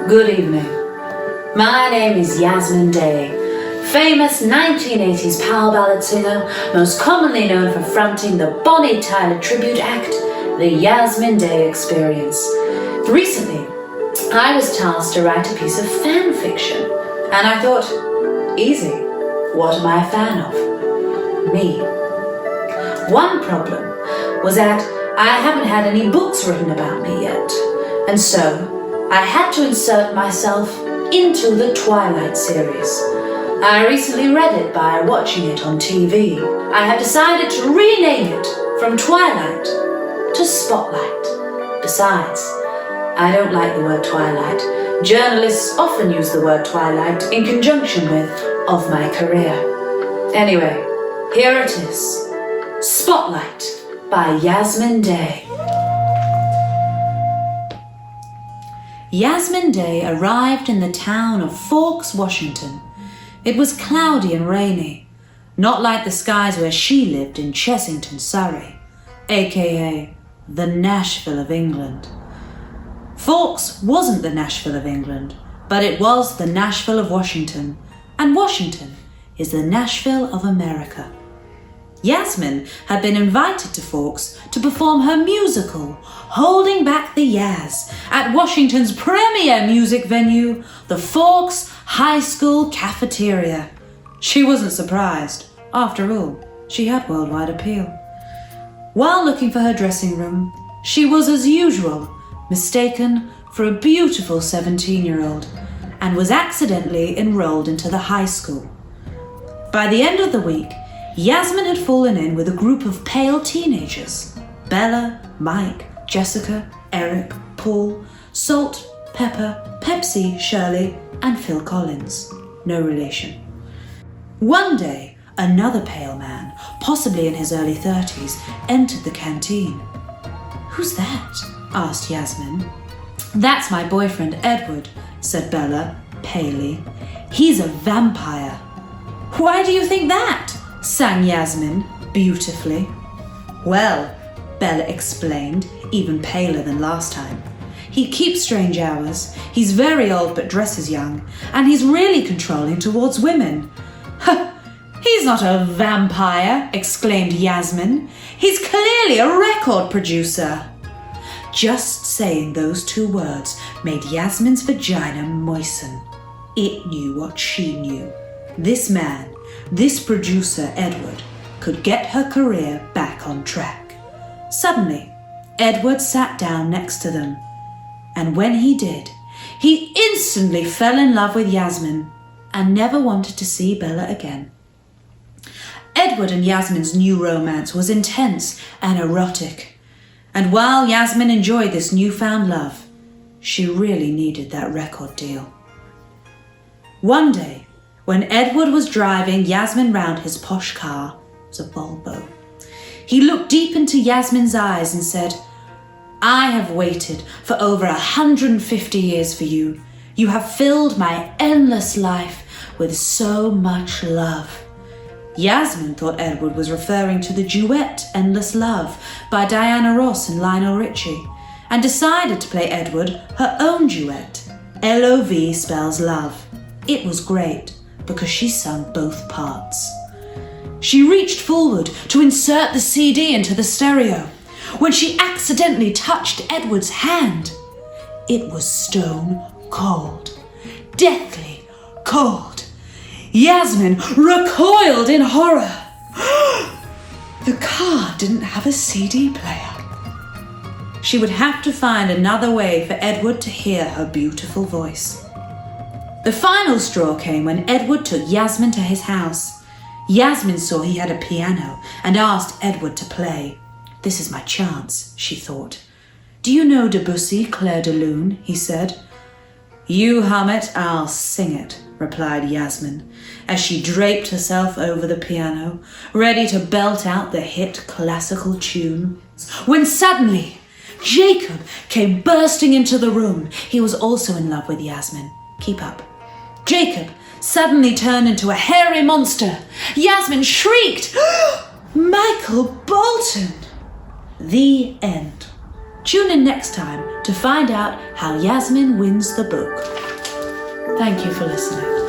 Good evening. My name is Yasmine Day, famous 1980s power ballad singer, most commonly known for fronting the Bonnie Tyler tribute act, the Yasmine Day Experience. Recently, I was tasked to write a piece of fan fiction, and I thought, easy, what am I a fan of? Me. One problem was that I haven't had any books written about me yet, and so I had to insert myself into the Twilight series. I recently read it by watching it on TV. I have decided to rename it from Twilight to Spotlight. Besides, I don't like the word Twilight. Journalists often use the word Twilight in conjunction with of my career. Anyway, here it is. Spotlight by Yasmine Day. Yasmine Day arrived in the town of Forks, Washington. It was cloudy and rainy, not like the skies where she lived in Chessington, Surrey, aka the Nashville of England. Forks wasn't the Nashville of England, but it was the Nashville of Washington, and Washington is the Nashville of America. Yasmine had been invited to Forks to perform her musical, Holding Back the Yaz, at Washington's premier music venue, the Forks High School Cafeteria. She wasn't surprised. After all, she had worldwide appeal. While looking for her dressing room, she was, as usual, mistaken for a beautiful 17-year-old and was accidentally enrolled into the high school. By the end of the week, Yasmine had fallen in with a group of pale teenagers. Bella, Mike, Jessica, Eric, Paul, Salt, Pepper, Pepsi, Shirley, and Phil Collins. No relation. One day, another pale man, possibly in his early 30s, entered the canteen. "Who's that?" asked Yasmine. "That's my boyfriend, Edward," said Bella, palely. "He's a vampire." "Why do you think that?" sang Yasmine, beautifully. "Well," Bella explained, even paler than last time, "he keeps strange hours, he's very old but dresses young, and he's really controlling towards women." "Huh, he's not a vampire," exclaimed Yasmine. "He's clearly a record producer." Just saying those two words made Yasmine's vagina moisten. It knew what she knew. This man, this producer, Edward, could get her career back on track. Suddenly, Edward sat down next to them, and when he did, he instantly fell in love with Yasmine and never wanted to see Bella again. Edward and Yasmine's new romance was intense and erotic, and while Yasmine enjoyed this newfound love, she really needed that record deal. One day, when Edward was driving Yasmine round his posh car, it was a Volvo, he looked deep into Yasmine's eyes and said, "I have waited for over 150 years for you. You have filled my endless life with so much love." Yasmine thought Edward was referring to the duet Endless Love by Diana Ross and Lionel Richie, and decided to play Edward her own duet, L-O-V spells love. It was great, because she sung both parts. She reached forward to insert the CD into the stereo when she accidentally touched Edward's hand. It was stone cold, deathly cold. Yasmine recoiled in horror. The car didn't have a CD player. She would have to find another way for Edward to hear her beautiful voice. The final straw came when Edward took Yasmine to his house. Yasmine saw he had a piano and asked Edward to play. "This is my chance," she thought. "Do you know Debussy, Clair de Lune?" he said. "You hum it, I'll sing it," replied Yasmine, as she draped herself over the piano, ready to belt out the hit classical tune. When suddenly, Jacob came bursting into the room. He was also in love with Yasmine. Keep up. Jacob suddenly turned into a hairy monster. Yasmine shrieked, "Michael Bolton!" The end. Tune in next time to find out how Yasmine wins the book. Thank you for listening.